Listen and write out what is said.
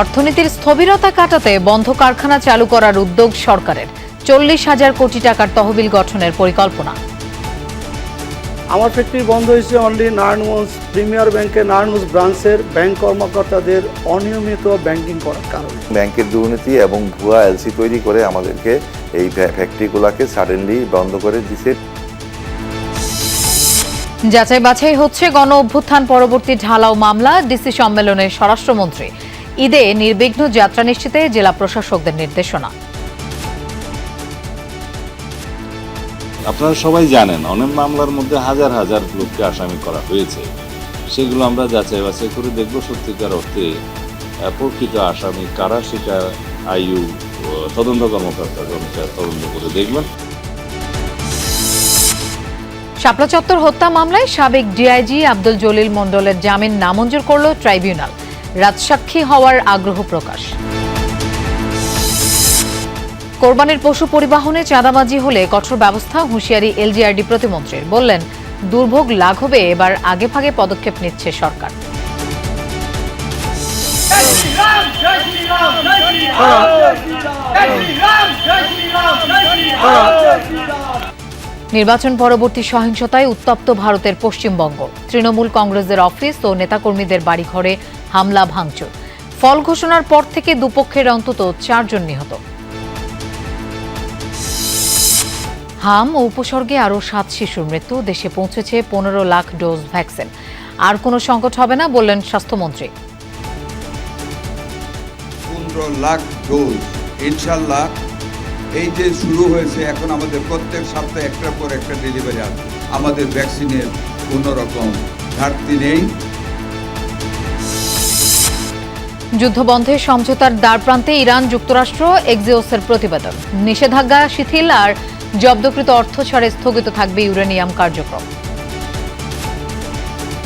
অর্থনীতির স্থবিরতা কাটাতে বন্ধ কারখানা চালু করার উদ্যোগ সরকারের। 40,000 কোটি টাকার তহবিল গঠনের পরিকল্পনা। আমার ফ্যাক্টরি বন্ধ হয়েছে অনলি নারায়ণগঞ্জ প্রিমিয়ার ব্যাংকের নারায়ণগঞ্জ ব্রাঞ্চের ব্যাংক কর্মকর্তাদের অনিয়মিত ব্যাংকিং করার কারণে। ব্যাংকের দুর্নীতি এবং ভুয়া এলসি তৈরি করে আমাদেরকে এই ফ্যাক্টরিগুলোকে সাডেনলি বন্ধ করে দিছে। যাচাই বাছাই হচ্ছে গণ অভ্যুত্থান পরবর্তী ঢালাও মামলা। ডিসি সম্মেলনে স্বরাষ্ট্রমন্ত্রী। ঈদে নির্বিঘ্ন যাত্রা নিশ্চিতে জেলা প্রশাসকদের নির্দেশনা। আপনারা সবাই জানেন অনেক মামলার মধ্যে হাজার হাজার লোককে আসামি করা হয়েছে। সেগুলো আমরা যাচাই বাছাই করে দেখব সত্যিকার অর্থে প্রকৃত আসামি কারা, সেটা আইইউ তদন্ত কর্মকর্তা তদন্ত করে দেখবেন। শাপলা চত্বর হত্যা মামলায় সাবেক ডিআইজি আব্দুল জলিল মণ্ডলের জামিন নামঞ্জুর করল ট্রাইব্যুনাল। রাজসাক্ষী হওয়ার আগ্রহ প্রকাশ। কোরবানির পশু পরিবহনে চাঁদাবাজি হলে কঠোর ব্যবস্থা, হুঁশিয়ারি এলজিআরডি প্রতিমন্ত্রীর। বললেন, দুর্ভোগ লাঘবে এবার আগেভাগে পদক্ষেপ নিচ্ছে সরকার। নির্বাচন পরবর্তী সহিংসতায় উত্তপ্ত ভারতের পশ্চিমবঙ্গ। তৃণমূল কংগ্রেসের অফিস ও নেতাকর্মীদের বাড়িঘরে হামলা ভাঙচুর। ফল ঘোষণার পর থেকে দুপক্ষের অন্তত 4 জন নিহত। হাম ও উপসর্গে আরও 7 শিশুর মৃত্যু। দেশে পৌঁছেছে 15 লাখ ডোজ ভ্যাকসিন। আর কোনো সংকট হবে না বললেন স্বাস্থ্যমন্ত্রী। 15 লাখ ডোজ ইনশাল্লাহ এই যে শুরু হয়েছে, এখন আমাদের প্রত্যেক সপ্তাহে একটার পর একটা ডেলিভারি আসবে। আমাদের ভ্যাকসিনের কোনো রকম ঘাটতি নেই। যুদ্ধবন্ধে সমঝোতার দ্বারপ্রান্তে ইরান, যুক্তরাষ্ট্র, এক্সিওসের প্রতিবেদন। নিষেধাজ্ঞা শিথিল আর জব্দকৃত অর্থ ছাড়ে স্থগিত থাকবে ইউরেনিয়াম কার্যক্রম।